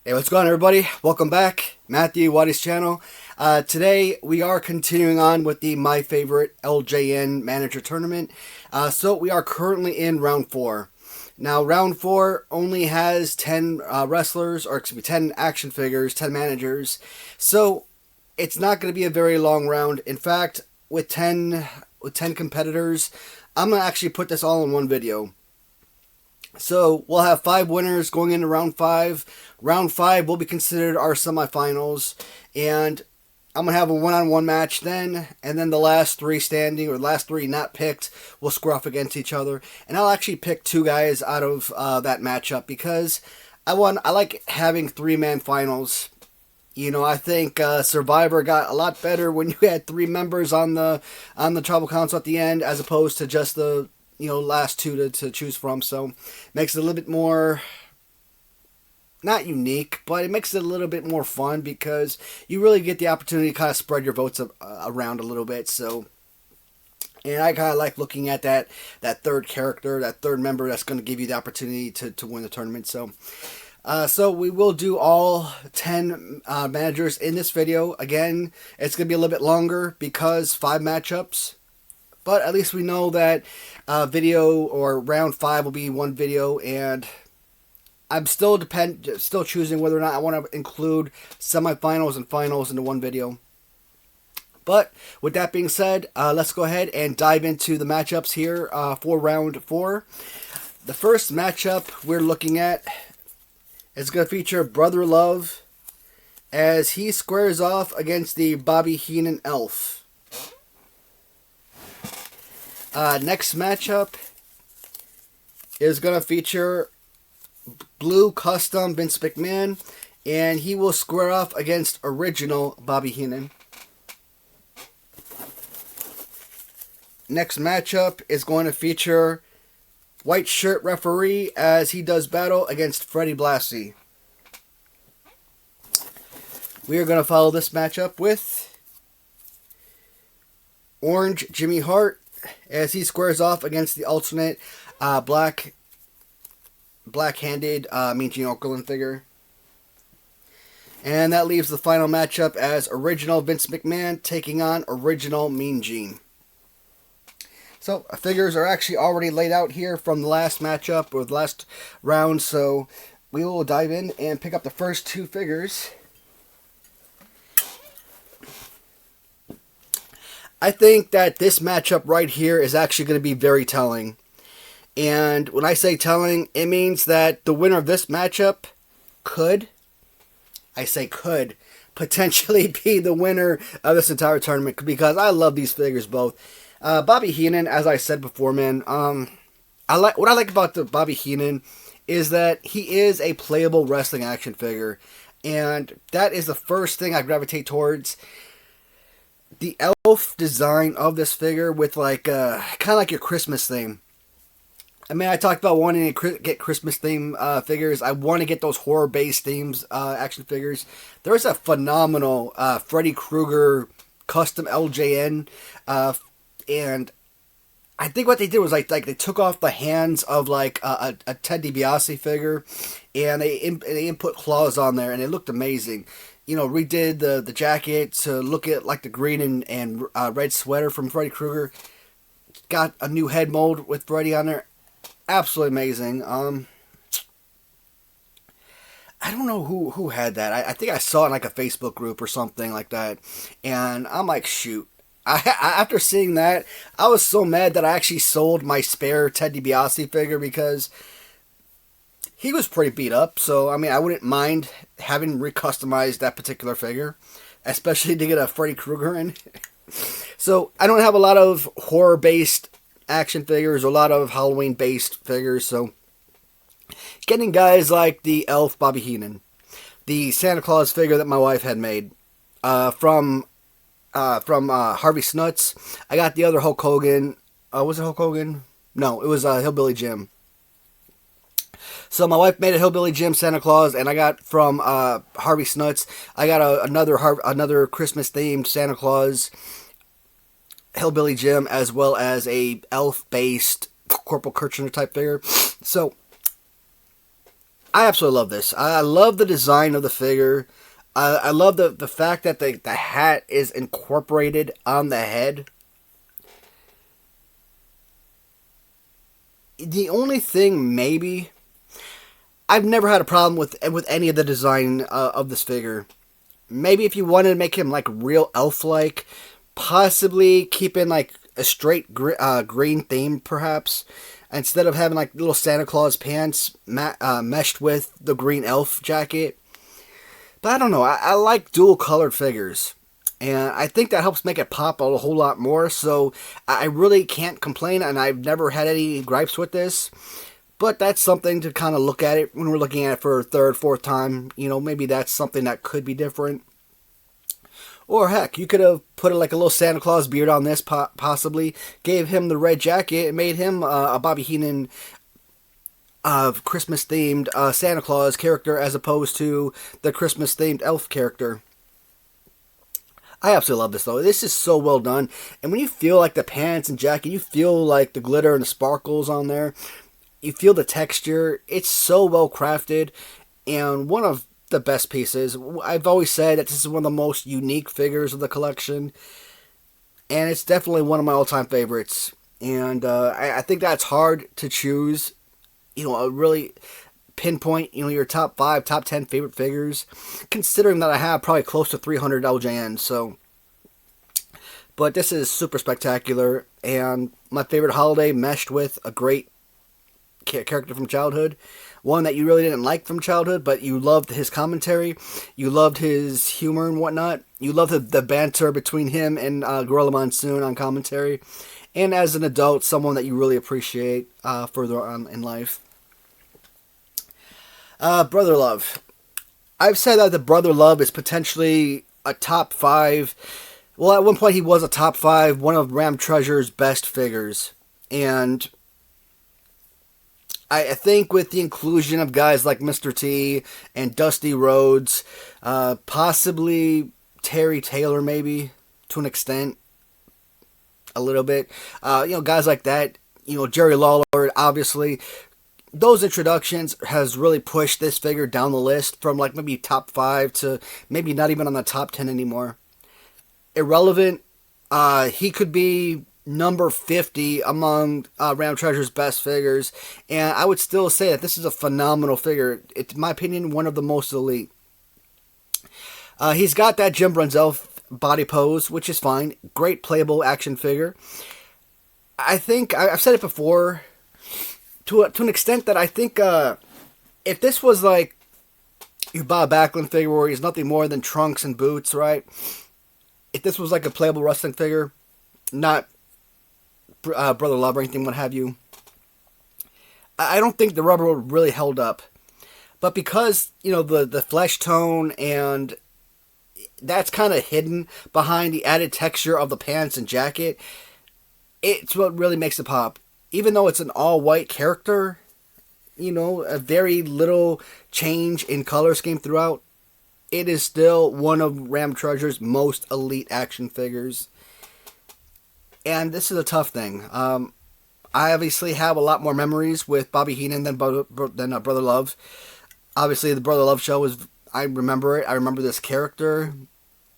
Hey, what's going on, everybody? Welcome back, Matthew, Watty's channel. Today we are continuing on with the My Favorite LJN Manager Tournament. So we are currently in round 4. Now, round 4 only has 10 wrestlers, or excuse me, 10 action figures, 10 managers. So it's not going to be a very long round. In fact, with 10 competitors, I'm going to actually put this all in one video. So we'll have 5 winners going into round 5. Round 5 will be considered our semifinals, and I'm going to have a one-on-one match then, and then the last 3 standing, or the last 3 not picked, will square off against each other. And I'll actually pick 2 guys out of that matchup because I like having 3-man finals. You know, I think Survivor got a lot better when you had 3 members on the tribal council at the end, as opposed to just the last 2 to choose from. So makes it a little bit more, not unique, but it makes it a little bit more fun because you really get the opportunity to kind of spread your votes around a little bit. So, and I kind of like looking at that third character, that third member that's going to give you the opportunity to win the tournament. So we will do all 10 managers in this video. Again, it's going to be a little bit longer because 5 matchups. But at least we know that video, or round 5 will be 1 video, and I'm still choosing whether or not I want to include semifinals and finals into 1 video. But with that being said, let's go ahead and dive into the matchups here for round 4. The first matchup we're looking at is going to feature Brother Love as he squares off against the Bobby Heenan Elf. Next matchup is going to feature Blue Custom Vince McMahon, and he will square off against original Bobby Heenan. Next matchup is going to feature White Shirt Referee as he does battle against Freddie Blassie. We are going to follow this matchup with Orange Jimmy Hart as he squares off against the alternate black-handed Mean Gene Okerlund figure. And that leaves the final matchup as original Vince McMahon taking on original Mean Gene. So figures are actually already laid out here from the last matchup, or the last round, so we will dive in and pick up the first 2 figures. I think that this matchup right here is actually going to be very telling. And when I say telling, it means that the winner of this matchup could potentially be the winner of this entire tournament, because I love these figures both. Bobby Heenan, as I said before, man, what I like about the Bobby Heenan is that he is a playable wrestling action figure, and that is the first thing I gravitate towards. The elf design of this figure with like kind of like your Christmas theme. I mean, I talked about wanting to get Christmas theme figures. I want to get those horror based themes action figures. There's a phenomenal Freddy Krueger custom LJN, and I think what they did was like they took off the hands of like a Ted DiBiase figure, and they input claws on there, and it looked amazing. You know, redid the jacket to look at like the green and red sweater from Freddy Krueger. Got a new head mold with Freddy on there. Absolutely amazing. I don't know who had that. I think I saw it in like a Facebook group or something like that. And I'm like, shoot. After seeing that, I was so mad that I actually sold my spare Ted DiBiase figure because he was pretty beat up. So, I mean, I wouldn't mind having recustomized that particular figure, especially to get a Freddy Krueger in. So, I don't have a lot of horror-based action figures, a lot of Halloween-based figures. So, getting guys like the Elf Bobby Heenan, the Santa Claus figure that my wife had made from Harvey Snuts. I got the other Hulk Hogan. Was it Hulk Hogan? No, it was Hillbilly Jim. So my wife made a Hillbilly Jim Santa Claus, and I got from Harvey Snuts, I got another Christmas themed Santa Claus Hillbilly Jim, as well as a elf based Corporal Kirchner type figure. So I absolutely love this. I love the design of the figure. I love the fact that the hat is incorporated on the head. The only thing, maybe, I've never had a problem with any of the design of this figure. Maybe if you wanted to make him like real elf-like, possibly keep in like a straight green theme, perhaps, instead of having like little Santa Claus pants meshed with the green elf jacket. But I don't know. I like dual colored figures. And I think that helps make it pop a whole lot more. So I really can't complain, and I've never had any gripes with this. But that's something to kind of look at it when we're looking at it for a third, fourth time. You know, maybe that's something that could be different. Or heck, you could have put like a little Santa Claus beard on this, possibly. Gave him the red jacket and made him a Bobby Heenan Christmas-themed Santa Claus character as opposed to the Christmas-themed elf character. I absolutely love this, though. This is so well done. And when you feel like the pants and jacket, you feel like the glitter and the sparkles on there. You feel the texture. It's so well crafted. And one of the best pieces. I've always said that this is one of the most unique figures of the collection. And it's definitely one of my all-time favorites. And I think that's hard to choose. You know, a really pinpoint, you know, your top 5, top 10 favorite figures, considering that I have probably close to 300 LJNs, so. But this is super spectacular, and my favorite holiday meshed with a great character from childhood. One that you really didn't like from childhood, but you loved his commentary, you loved his humor and whatnot, you loved the banter between him and Gorilla Monsoon on commentary, and as an adult, someone that you really appreciate further on in life. Brother Love. I've said that the Brother Love is potentially a top 5. Well, at one point he was a top 5, one of Ram Treasure's best figures. And I think with the inclusion of guys like Mr. T and Dusty Rhodes, possibly Terry Taylor maybe, to an extent, a little bit. You know, guys like that, you know, Jerry Lawler, obviously. Those introductions has really pushed this figure down the list from like maybe top 5 to maybe not even on the top 10 anymore. Irrelevant. He could be number 50 among Ram Treasure's best figures, and I would still say that this is a phenomenal figure. It's, in my opinion, one of the most elite. He's got that Jim Brunzell body pose, which is fine. Great playable action figure. I think I've said it before. To an extent that I think if this was like your Bob Backlund figure where he's nothing more than trunks and boots, right? If this was like a playable wrestling figure, not Brother Love or anything, what have you, I don't think the rubber would really held up. But because, you know, the flesh tone and that's kind of hidden behind the added texture of the pants and jacket, it's what really makes it pop. Even though it's an all-white character, you know, a very little change in color scheme throughout, it is still one of Ram Treasure's most elite action figures. And this is a tough thing. I obviously have a lot more memories with Bobby Heenan than Brother Love. Obviously, the Brother Love show was, I remember it. I remember this character.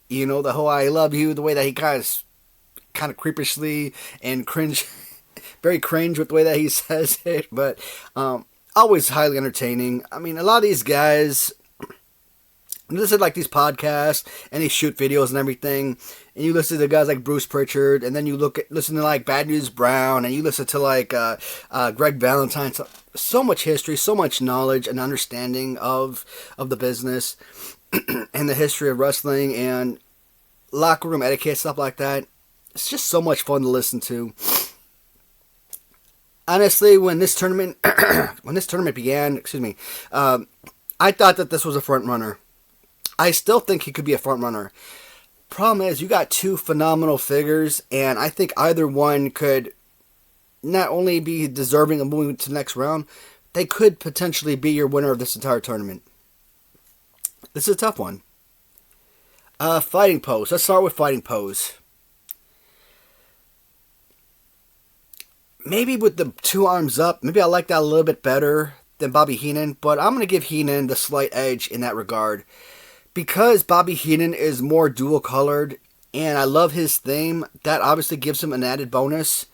You know, the whole I love you, the way that he kind of creepishly and cringe... very cringe with the way that he says it, but always highly entertaining. I mean, a lot of these guys, listen to like these podcasts and they shoot videos and everything, and you listen to guys like Bruce Pritchard, and then you listen to like Bad News Brown, and you listen to like Greg Valentine. So much history, so much knowledge and understanding of the business and the history of wrestling and locker room etiquette, stuff like that. It's just so much fun to listen to. Honestly, when this tournament began, I thought that this was a front runner. I still think he could be a front runner. Problem is, you got two phenomenal figures, and I think either one could not only be deserving of moving to the next round, they could potentially be your winner of this entire tournament. This is a tough one. Fighting pose. Let's start with fighting pose. Maybe with the two arms up, maybe I like that a little bit better than Bobby Heenan, but I'm going to give Heenan the slight edge in that regard. Because Bobby Heenan is more dual colored and I love his theme, that obviously gives him an added bonus.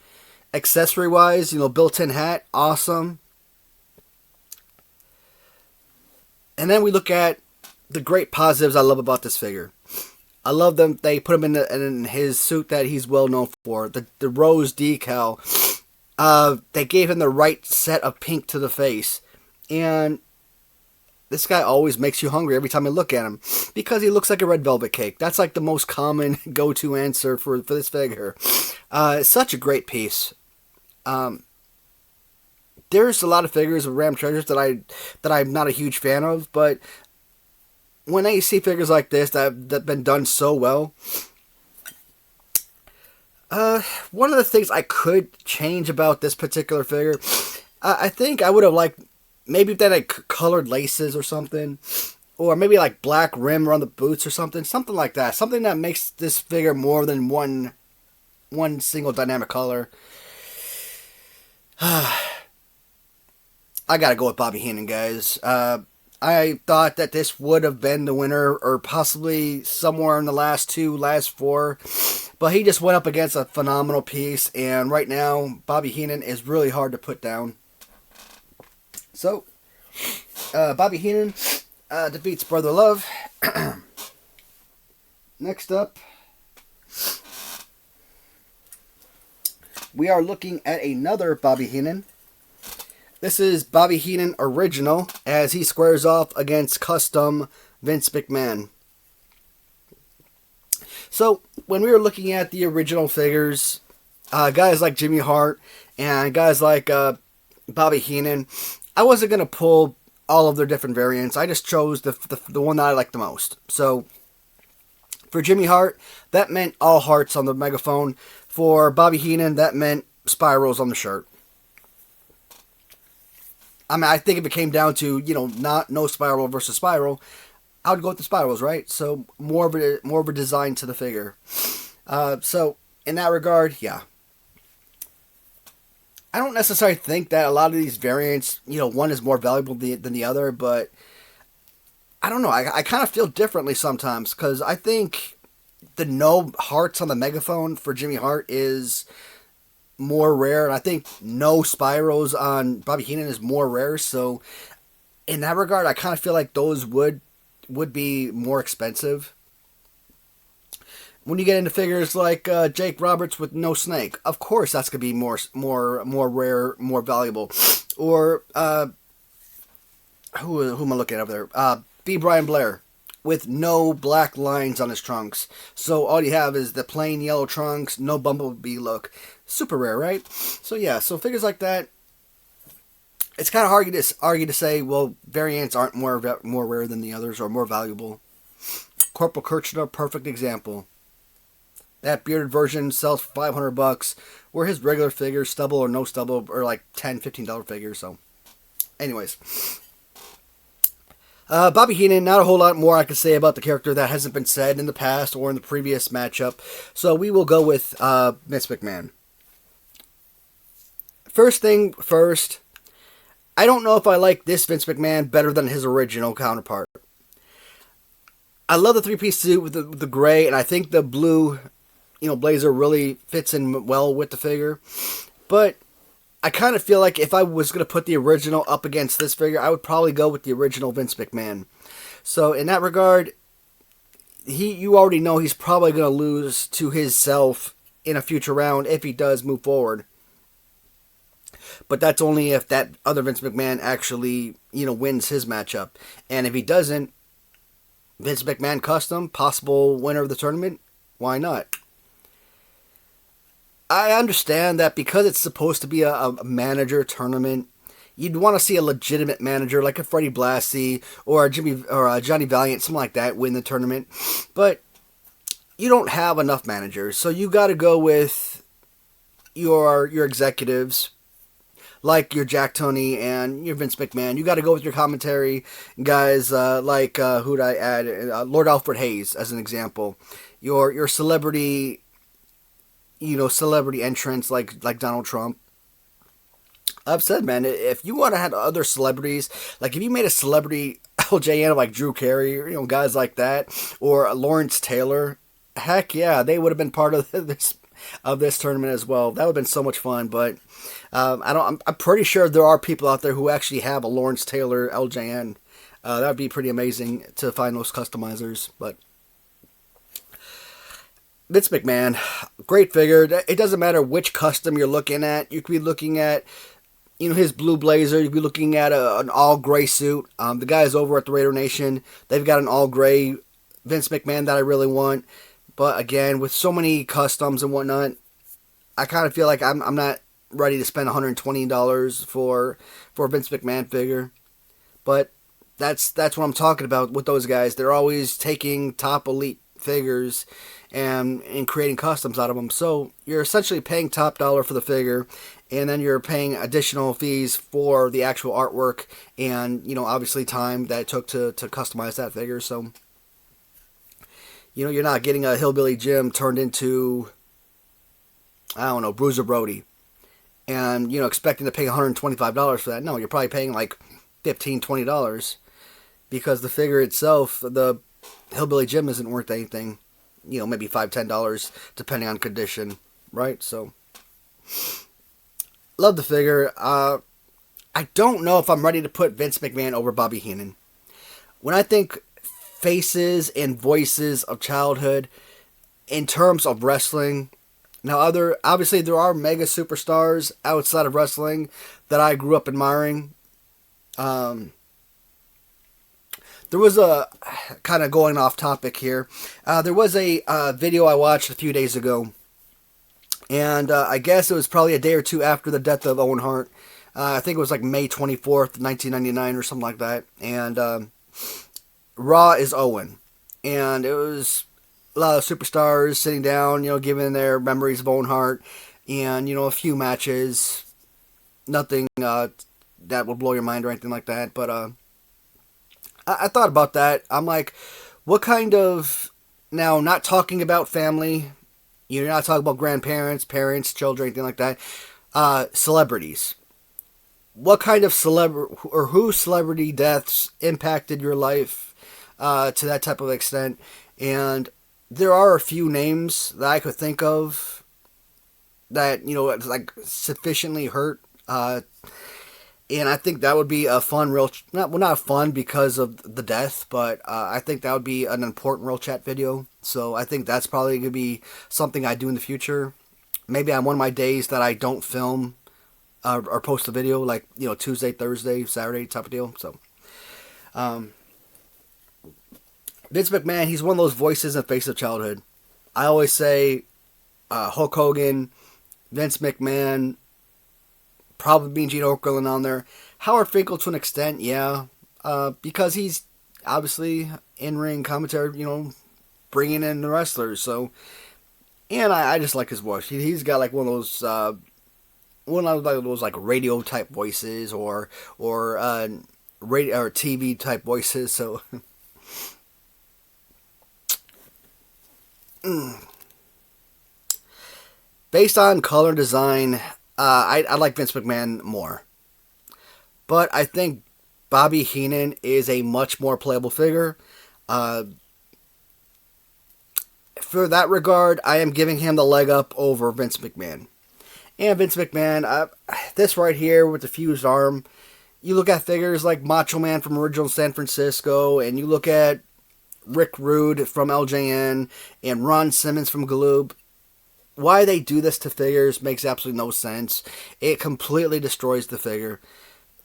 Accessory wise, built-in hat, awesome. And then we look at the great positives I love about this figure. I love them. They put him in his suit that he's well known for. The rose decal. They gave him the right set of pink to the face. And this guy always makes you hungry every time you look at him. Because he looks like a red velvet cake. That's like the most common go-to answer for this figure. It's such a great piece. There's a lot of figures of Ram Treasures that I'm not a huge fan of. But when I see figures like this that have been done so well, one of the things I could change about this particular figure, I think I would have liked maybe if they had colored laces or something, or maybe like black rim around the boots or something like that. Something that makes this figure more than one single dynamic color. I gotta go with Bobby Heenan, guys. I thought that this would have been the winner, or possibly somewhere in the last four. But he just went up against a phenomenal piece, and right now, Bobby Heenan is really hard to put down. So, Bobby Heenan defeats Brother Love. Next up, we are looking at another Bobby Heenan. This is Bobby Heenan Original, as he squares off against Custom Vince McMahon. So, when we were looking at the original figures, guys like Jimmy Hart and guys like Bobby Heenan, I wasn't going to pull all of their different variants. I just chose the one that I liked the most. So, for Jimmy Hart, that meant all hearts on the megaphone. For Bobby Heenan, that meant spirals on the shirt. I mean, I think if it came down to, no spiral versus spiral, I would go with the spirals, right? So more of a design to the figure. So in that regard, yeah. I don't necessarily think that a lot of these variants, one is more valuable than the other, but I don't know. I kind of feel differently sometimes, because I think the no hearts on the megaphone for Jimmy Hart is more rare, and I think no spirals on Bobby Heenan is more rare. So in that regard, I kind of feel like those would be more expensive. When you get into figures like Jake Roberts with no snake, of course that's gonna be more rare, more valuable. Or who am I looking at over there? B. Brian Blair with no black lines on his trunks. So all you have is the plain yellow trunks, no bumblebee look. Super rare, right? So yeah, so figures like that, it's kind of hard to argue to say, well, variants aren't more rare than the others or more valuable. Corporal Kirchner, perfect example. That bearded version sells for $500, where his regular figures, stubble or no stubble, are like $10, $15 figures. So, anyways. Bobby Heenan, not a whole lot more I can say about the character that hasn't been said in the past or in the previous matchup. So we will go with Vince McMahon. First thing first, I don't know if I like this Vince McMahon better than his original counterpart. I love the three-piece suit with the gray, and I think the blue, blazer really fits in well with the figure. But I kind of feel like if I was going to put the original up against this figure, I would probably go with the original Vince McMahon. So in that regard, you already know he's probably going to lose to his self in a future round if he does move forward. But that's only if that other Vince McMahon actually, wins his matchup. And if he doesn't, Vince McMahon Custom, possible winner of the tournament, why not? I understand that because it's supposed to be a manager tournament, you'd want to see a legitimate manager like a Freddie Blassie or a Johnny Valiant, something like that, win the tournament. But you don't have enough managers, so you got to go with your executives, like your Jack Tunney and your Vince McMahon. You got to go with your commentary guys like who'd I add? Lord Alfred Hayes as an example. Your celebrity. Celebrity entrants like Donald Trump. I've said, man, if you want to have other celebrities, like if you made a celebrity LJN like Drew Carey, or, guys like that, or Lawrence Taylor, heck yeah, they would have been part of this tournament as well. That would have been so much fun. But I don't. I'm pretty sure there are people out there who actually have a Lawrence Taylor LJN. That would be pretty amazing to find those customizers. But Vince McMahon, great figure. It doesn't matter which custom you're looking at. You could be looking at, his blue blazer. You could be looking at an all gray suit. The guys over at the Raider Nation, they've got an all gray Vince McMahon that I really want. But again, with so many customs and whatnot, I kind of feel like I'm not ready to spend $120 for a Vince McMahon figure. But that's what I'm talking about with those guys. They're always taking top elite figures and creating customs out of them. So you're essentially paying top dollar for the figure, and then you're paying additional fees for the actual artwork and, obviously time that it took to customize that figure. So, you're not getting a Hillbilly Jim turned into, I don't know, Bruiser Brody, and, expecting to pay $125 for that. No, you're probably paying like $15, $20 because the figure itself, the Hillbilly Jim, isn't worth anything. Maybe $5, $10 depending on condition, right? So, love the figure. I don't know if I'm ready to put Vince McMahon over Bobby Heenan. When I think faces and voices of childhood in terms of wrestling, now obviously there are mega superstars outside of wrestling that I grew up admiring. There was a, kind of going off topic here, there was a video I watched a few days ago, and I guess it was probably a day or two after the death of Owen Hart. I think it was like May 24th, 1999 or something like that, and Raw is Owen, and it was a lot of superstars sitting down, giving their memories of Owen Hart, and, a few matches, nothing that will blow your mind or anything like that, but I thought about that. I'm like, what kind of, now, not talking about family, you're not talking about grandparents, parents, children, anything like that, celebrities. What kind of whose celebrity deaths impacted your life to that type of extent? And there are a few names that I could think of that, like sufficiently hurt, and I think that would be a fun not fun because of the death, but I think that would be an important real chat video. So I think that's probably going to be something I do in the future. Maybe on one of my days that I don't film or post a video, like, Tuesday, Thursday, Saturday type of deal. So, Vince McMahon, he's one of those voices and face of childhood. I always say Hulk Hogan, Vince McMahon, probably being Gene Okerlund on there. Howard Finkel to an extent, yeah. Because he's obviously in-ring commentary, bringing in the wrestlers. So, and I just like his voice. He's got like one of those like radio type voices or radio or TV type voices. So, based on color design, I like Vince McMahon more. But I think Bobby Heenan is a much more playable figure. For that regard, I am giving him the leg up over Vince McMahon. And Vince McMahon, this right here with the fused arm, you look at figures like Macho Man from original San Francisco, and you look at Rick Rude from LJN, and Ron Simmons from Galoob. Why they do this to figures makes absolutely no sense. It completely destroys the figure.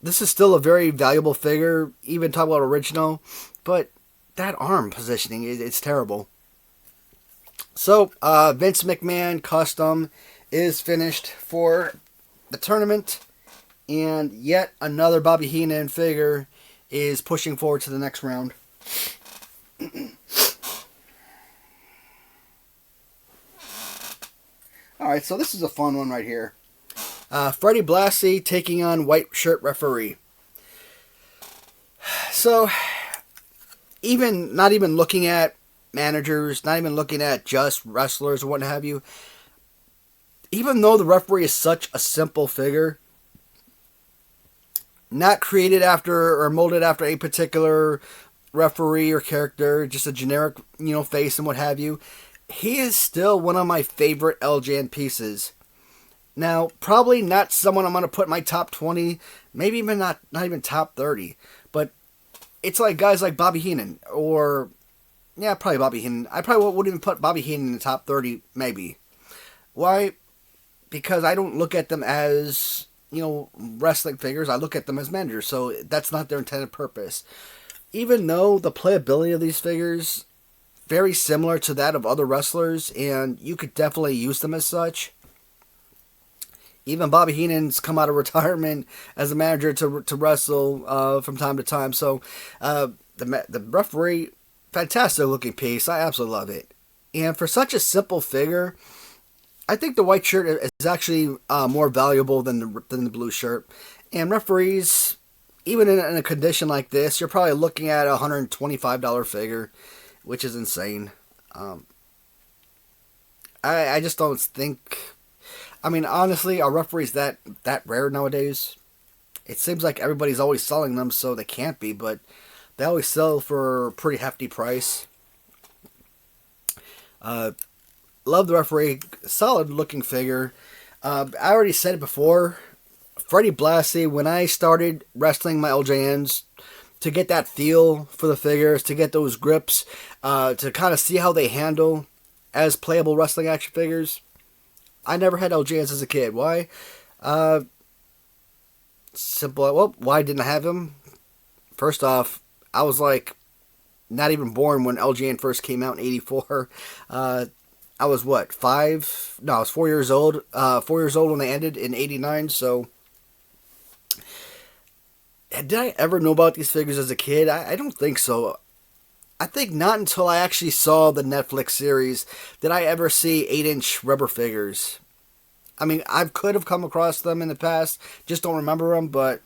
This is still a very valuable figure, even talk about original, but that arm positioning, it's terrible. So, Vince McMahon custom is finished for the tournament, and yet another Bobby Heenan figure is pushing forward to the next round. Alright, so this is a fun one right here. Freddie Blassie taking on White Shirt Referee. So, not even looking at managers, not even looking at just wrestlers or what have you, even though the referee is such a simple figure, not created after or molded after a particular referee or character, just a generic, face and what have you. He is still one of my favorite LJN pieces. Now, probably not someone I'm going to put in my top 20, maybe even not even top 30, but it's like guys like Bobby Heenan, or, yeah, probably Bobby Heenan. I probably wouldn't even put Bobby Heenan in the top 30, maybe. Why? Because I don't look at them as, wrestling figures. I look at them as managers, so that's not their intended purpose. Even though the playability of these figures very similar to that of other wrestlers, and you could definitely use them as such. Even Bobby Heenan's come out of retirement as a manager to wrestle from time to time. So the referee, fantastic looking piece. I absolutely love it. And for such a simple figure, I think the white shirt is actually more valuable than the blue shirt. And referees, even in a condition like this, you're probably looking at a $125 figure, which is insane. I just don't think... I mean, honestly, are referees that rare nowadays? It seems like everybody's always selling them, so they can't be, but they always sell for a pretty hefty price. Love the referee. Solid looking figure. I already said it before. Freddie Blassie, when I started wrestling my LJNs, to get that feel for the figures, to get those grips, to kind of see how they handle as playable wrestling action figures, I never had LJNs as a kid. Why? Simple. Well, why didn't I have them? First off, I was like not even born when LJN first came out in '84. I was what, 5? No, I was 4 years old. 4 years old when they ended in '89. So, did I ever know about these figures as a kid? I don't think so. I think not until I actually saw the Netflix series did I ever see 8-inch rubber figures. I mean, I could have come across them in the past, just don't remember them, but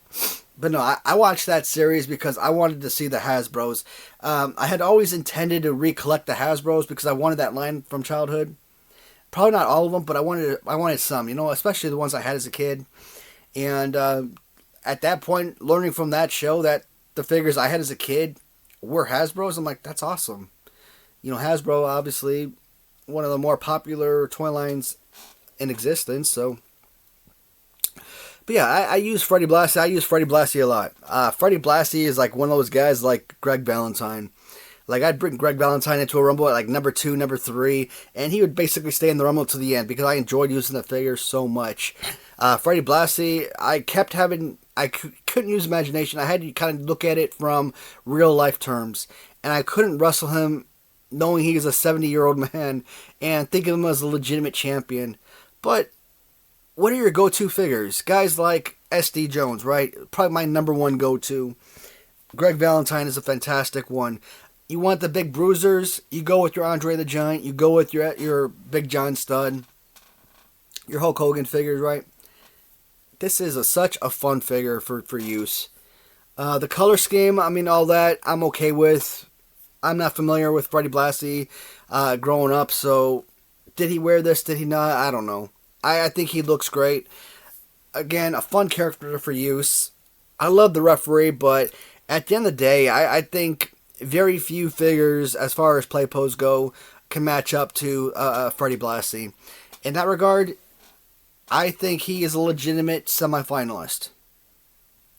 no, I watched that series because I wanted to see the Hasbros. I had always intended to recollect the Hasbros because I wanted that line from childhood. Probably not all of them, but I wanted some, especially the ones I had as a kid. And at that point, learning from that show that the figures I had as a kid were Hasbros, I'm like, that's awesome. Hasbro, obviously, one of the more popular toy lines in existence, so... But yeah, I use Freddie Blassie. I use Freddie Blassie a lot. Freddie Blassie is like one of those guys like Greg Valentine. Like, I'd bring Greg Valentine into a Rumble at like number 2, number 3, and he would basically stay in the Rumble to the end because I enjoyed using the figure so much. Freddie Blassie, I couldn't use imagination. I had to kind of look at it from real life terms, and I couldn't wrestle him knowing he was a 70-year-old man and think of him as a legitimate champion. But what are your go-to figures? Guys like SD Jones, right? Probably my number one go-to. Greg Valentine is a fantastic one. You want the big bruisers, you go with your Andre the Giant, you go with your Big John Studd, your Hulk Hogan figures, right? This is such a fun figure for use. The color scheme, I mean, all that, I'm okay with. I'm not familiar with Freddie Blassie growing up, so did he wear this, did he not? I don't know. I think he looks great. Again, a fun character for use. I love the referee, but at the end of the day, I think very few figures, as far as play pose go, can match up to Freddie Blassie. In that regard, I think he is a legitimate semifinalist.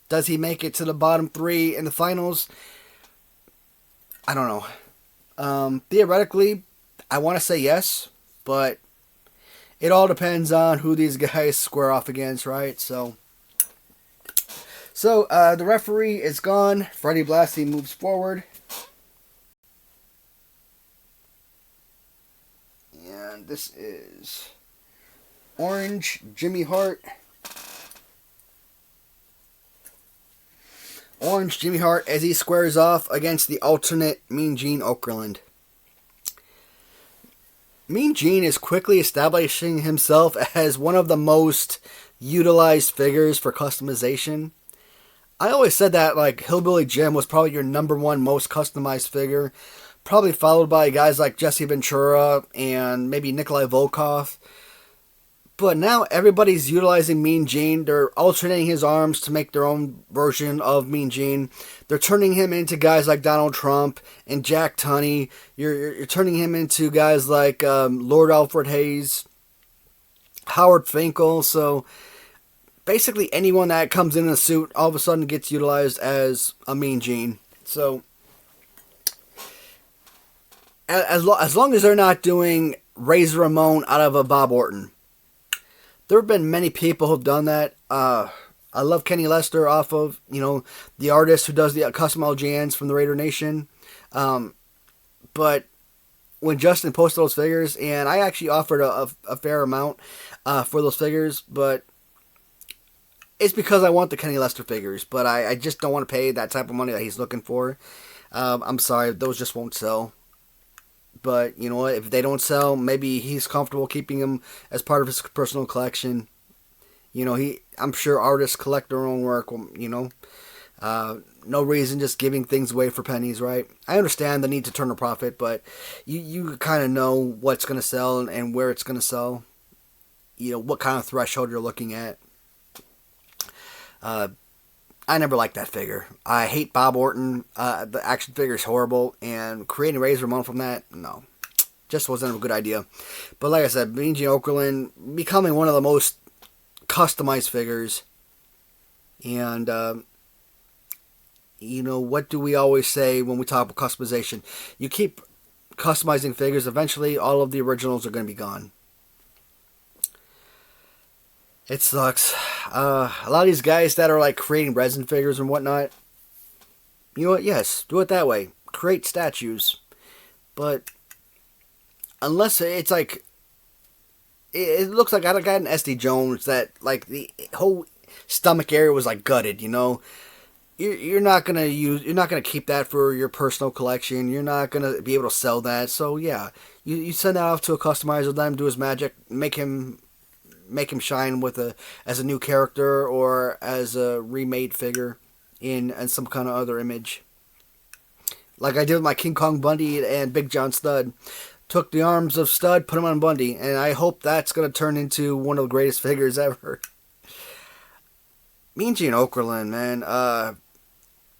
Does he make it to the bottom 3 in the finals? I don't know. Theoretically, I want to say yes, but it all depends on who these guys square off against, right? So the referee is gone. Freddie Blassie moves forward. And this is Orange Jimmy Hart. Orange Jimmy Hart as he squares off against the alternate Mean Gene Okerlund. Mean Gene is quickly establishing himself as one of the most utilized figures for customization. I always said that like Hillbilly Jim was probably your number one most customized figure, probably followed by guys like Jesse Ventura and maybe Nikolai Volkov. But now everybody's utilizing Mean Gene. They're alternating his arms to make their own version of Mean Gene. They're turning him into guys like Donald Trump and Jack Tunney. You're turning him into guys like Lord Alfred Hayes, Howard Finkel. So basically anyone that comes in a suit all of a sudden gets utilized as a Mean Gene. So as long as they're not doing Razor Ramon out of a Bob Orton. There have been many people who've done that. I love Kenny Lester off of, the artist who does the custom LJNs from the Raider Nation. But when Justin posted those figures, and I actually offered a fair amount for those figures, but it's because I want the Kenny Lester figures, but I just don't want to pay that type of money that he's looking for. I'm sorry, those just won't sell. But you know what? If they don't sell, maybe he's comfortable keeping them as part of his personal collection. I'm sure artists collect their own work. No reason just giving things away for pennies, right? I understand the need to turn a profit, but you kind of know what's going to sell and where it's going to sell. What kind of threshold you're looking at. I never liked that figure. I hate Bob Orton. The action figure is horrible, and creating Razor Ramon from that, no. Just wasn't a good idea. But like I said, Mean Gene Okerlund becoming one of the most customized figures. And, what do we always say when we talk about customization? You keep customizing figures, eventually all of the originals are going to be gone. It sucks. A lot of these guys that are like creating resin figures and whatnot, you know what? Yes, do it that way. Create statues. But unless it's like, it looks like I got an SD Jones that like the whole stomach area was like gutted. You're not gonna keep that for your personal collection. You're not gonna be able to sell that. So yeah, you send that off to a customizer, let him do his magic, make him shine as a new character or as a remade figure in some kind of other image. Like I did with my King Kong Bundy and Big John Studd. Took the arms of Studd, put them on Bundy, and I hope that's going to turn into one of the greatest figures ever. Mean Gene Okerlund, man.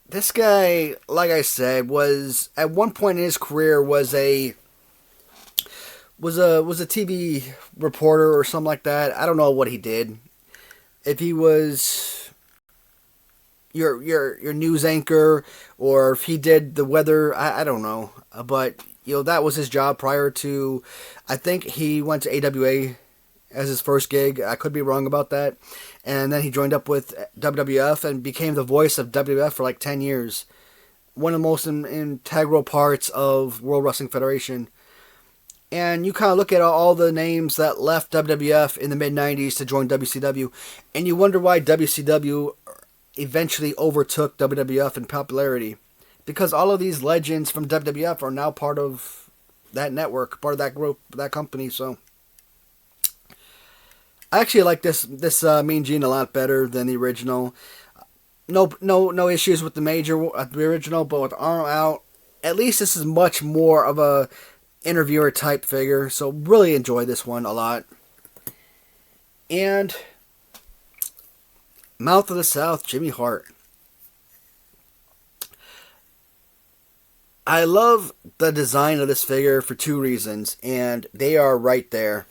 This guy, like I said, was at one point in his career was a TV reporter or something like that. I don't know what he did. If he was your news anchor or if he did the weather, I don't know. But that was his job prior to. I think he went to AWA as his first gig. I could be wrong about that. And then he joined up with WWF and became the voice of WWF for like 10 years. One of the most integral parts of World Wrestling Federation. And you kind of look at all the names that left WWF in the mid-90s to join WCW, and you wonder why WCW eventually overtook WWF in popularity. Because all of these legends from WWF are now part of that network, part of that group, that company. So I actually like this Mean Gene a lot better than the original. No issues with the original, but with arm out, at least this is much more of a interviewer type figure, so really enjoy this one a lot. And Mouth of the South, Jimmy Hart. I love the design of this figure for two reasons, and they are right there.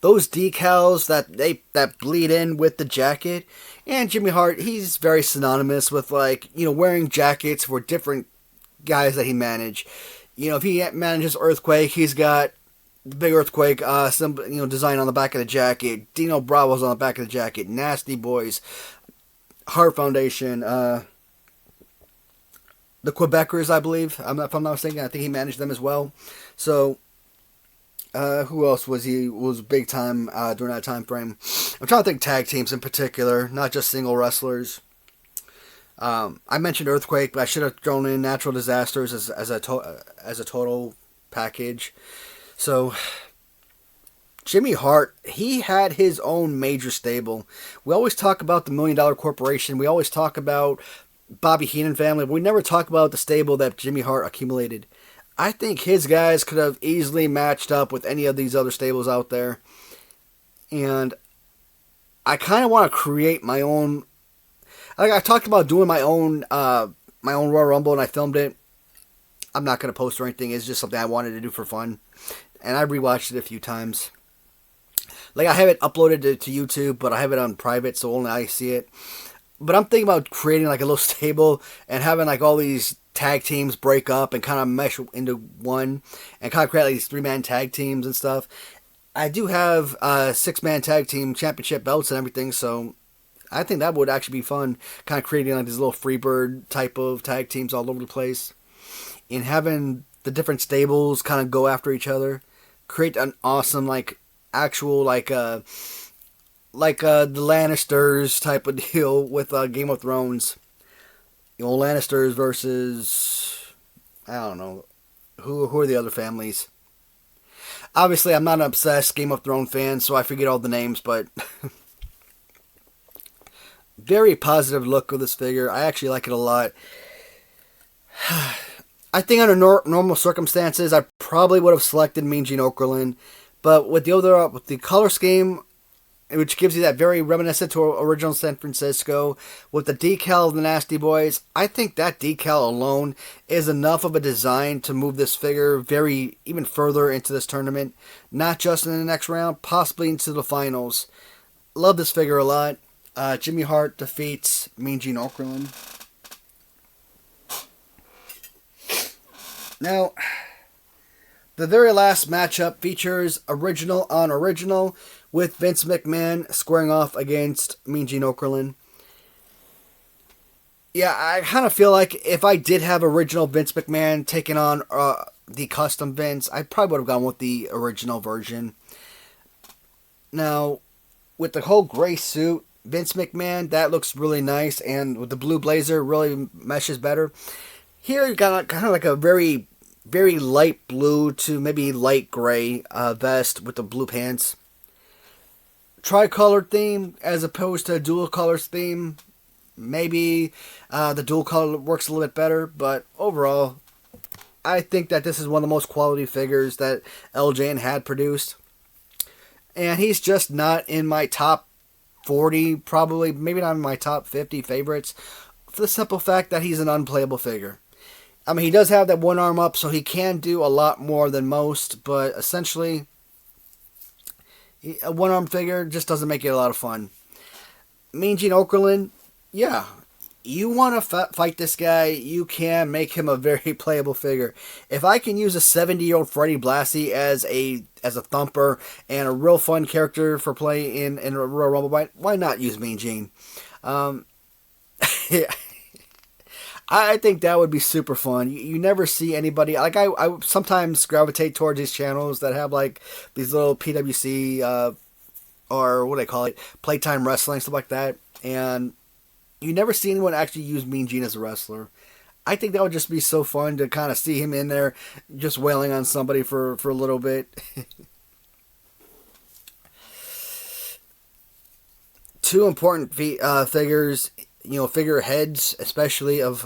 Those decals that bleed in with the jacket, and Jimmy Hart, he's very synonymous with wearing jackets for different guys that he managed. If he manages Earthquake, he's got the big Earthquake design on the back of the jacket. Dino Bravo's on the back of the jacket. Nasty Boys. Heart Foundation. The Quebecers, I believe. If I'm not mistaken, I think he managed them as well. So, who else was big time during that time frame? I'm trying to think tag teams in particular, not just single wrestlers. I mentioned Earthquake, but I should have thrown in Natural Disasters as a total package. So, Jimmy Hart, he had his own major stable. We always talk about the $1 Million Corporation. We always talk about Bobby Heenan family, but we never talk about the stable that Jimmy Hart accumulated. I think his guys could have easily matched up with any of these other stables out there. And I kind of want to create my own. Like I talked about doing my own Royal Rumble, and I filmed it. I'm not gonna post or anything. It's just something I wanted to do for fun, and I rewatched it a few times. Like I have it uploaded to YouTube, but I have it on private, so only I see it. But I'm thinking about creating like a little stable and having like all these tag teams break up and kind of mesh into one, and kind of create like these 3-man tag teams and stuff. I do have 6-man tag team championship belts and everything, so I think that would actually be fun. Kind of creating like these little Freebird type of tag teams all over the place, and having the different stables kind of go after each other, create an awesome like actual the Lannisters type of deal with Game of Thrones. You know, Lannisters versus I don't know who are the other families. Obviously, I'm not an obsessed Game of Thrones fan, so I forget all the names, but very positive look of this figure. I actually like it a lot. I think under normal circumstances, I probably would have selected Mean Gene Okerlund, but with the color scheme, which gives you that very reminiscent to original San Francisco, with the decal of the Nasty Boys, I think that decal alone is enough of a design to move this figure even further into this tournament, not just in the next round, possibly into the finals. Love this figure a lot. Jimmy Hart defeats Mean Gene Okerlund. Now, the very last matchup features original on original, with Vince McMahon squaring off against Mean Gene Okerlund. Yeah, I kind of feel like if I did have original Vince McMahon taking on the custom Vince, I probably would have gone with the original version. Now, with the whole gray suit, Vince McMahon, that looks really nice, and with the blue blazer, really meshes better. Here, you got kind of like a very, very light blue to maybe light gray vest with the blue pants. Tricolored theme as opposed to a dual colors theme. Maybe the dual color works a little bit better, but overall, I think that this is one of the most quality figures that LJN had produced. And he's just not in my top 40, probably, maybe not in my top 50 favorites, for the simple fact that he's an unplayable figure. I mean, he does have that one arm up, so he can do a lot more than most, but essentially, a one-arm figure just doesn't make it a lot of fun. Mean Gene Okerlund, yeah, you want to fight this guy, you can make him a very playable figure. If I can use a 70-year-old Freddie Blassie as a thumper and a real fun character for play in a Royal Rumble, why not use Mean Gene? Yeah. I think that would be super fun. You never see anybody like I sometimes gravitate towards these channels that have like these little PWC or what do they call it, playtime wrestling, stuff like that, and you never see anyone actually use Mean Gene as a wrestler. I think that would just be so fun to kind of see him in there just wailing on somebody for a little bit. Two important figures, figureheads, especially of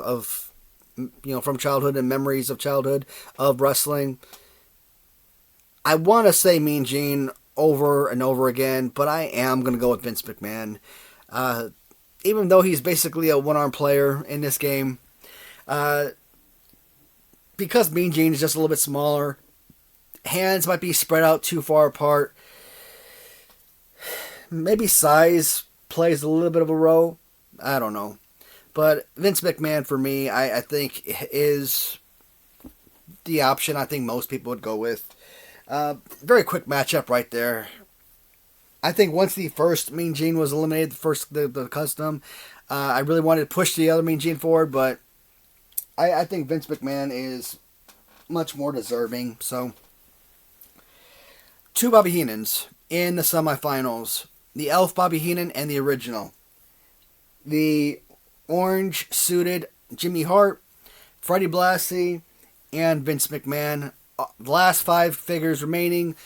from childhood and memories of childhood of wrestling. I want to say Mean Gene over and over again, but I am going to go with Vince McMahon. Even though he's basically a one-arm player in this game, because Mean Gene is just a little bit smaller, hands might be spread out too far apart. Maybe size plays a little bit of a role. I don't know. But Vince McMahon, for me, I think is the option I think most people would go with. Very quick matchup right there. I think once the first Mean Gene was eliminated, the custom, I really wanted to push the other Mean Gene forward, but I think Vince McMahon is much more deserving. So, two Bobby Heenans in the semifinals. The Elf Bobby Heenan and the original. The orange-suited Jimmy Hart, Freddie Blassie, and Vince McMahon. The last 5 figures remaining,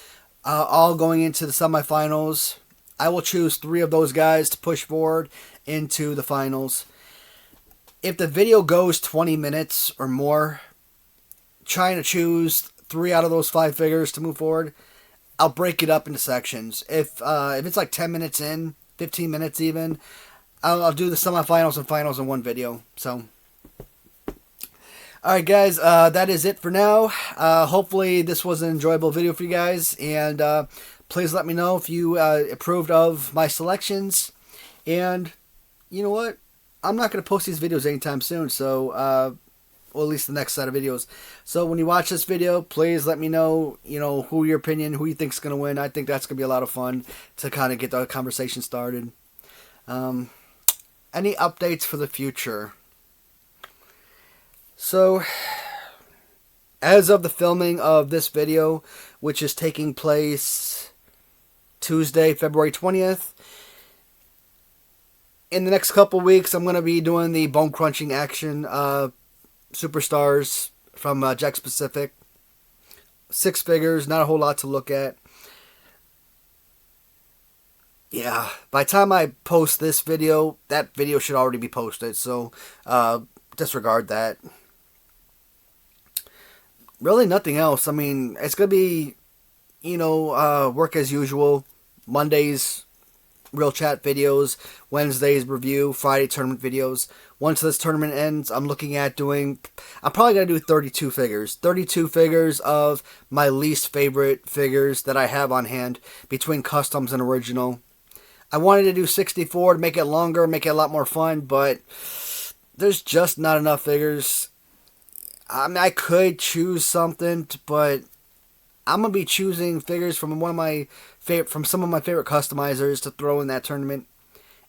all going into the semifinals. I will choose 3 of those guys to push forward into the finals. If the video goes 20 minutes or more, trying to choose 3 out of those 5 figures to move forward, I'll break it up into sections. If it's like 10 minutes in 15 minutes even. I'll do the semifinals and finals in one video. So, alright guys, that is it for now. Hopefully this was an enjoyable video for you guys. And please let me know if you approved of my selections. And you know what? I'm not going to post these videos anytime soon. So, well, at least the next set of videos. So when you watch this video, please let me know, who your opinion, who you think is going to win. I think that's going to be a lot of fun to kind of get the conversation started. Any updates for the future? So, as of the filming of this video, which is taking place Tuesday, February 20th, in the next couple weeks, I'm going to be doing the bone crunching action superstars from Jack Pacific. 6 figures, not a whole lot to look at. Yeah, by the time I post this video, that video should already be posted, so disregard that. Really nothing else. I mean, it's going to be, work as usual. Mondays, real chat videos. Wednesdays, review. Friday, tournament videos. Once this tournament ends, I'm looking at I'm probably going to do 32 figures. 32 figures of my least favorite figures that I have on hand between customs and original. I wanted to do 64 to make it longer, make it a lot more fun, but there's just not enough figures. I mean, I could choose something, but I'm gonna be choosing figures from some of my favorite customizers to throw in that tournament,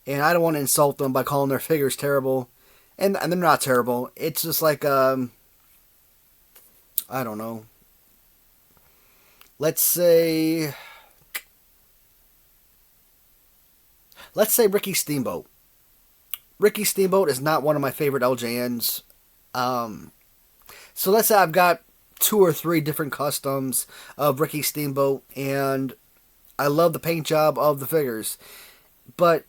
and I don't want to insult them by calling their figures terrible, and they're not terrible. It's just like I don't know. Let's say Ricky Steamboat. Ricky Steamboat is not one of my favorite LJNs. So let's say I've got 2 or 3 different customs of Ricky Steamboat, and I love the paint job of the figures, but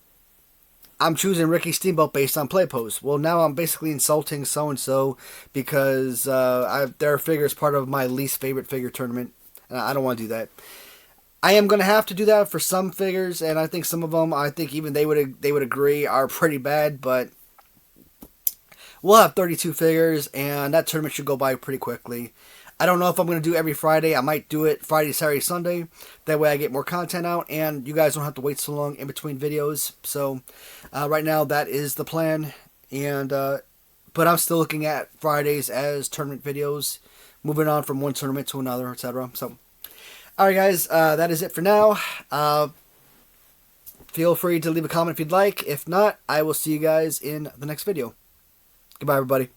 I'm choosing Ricky Steamboat based on play pose. Well, now I'm basically insulting so-and-so because their figure is part of my least favorite figure tournament, and I don't want to do that. I am going to have to do that for some figures, and I think some of them, I think even they would agree, are pretty bad, but we'll have 32 figures, and that tournament should go by pretty quickly. I don't know if I'm going to do every Friday. I might do it Friday, Saturday, Sunday. That way I get more content out, and you guys don't have to wait so long in between videos. So, right now, that is the plan. And but I'm still looking at Fridays as tournament videos, moving on from one tournament to another, etc. So, alright guys, that is it for now. Feel free to leave a comment if you'd like. If not, I will see you guys in the next video. Goodbye, everybody.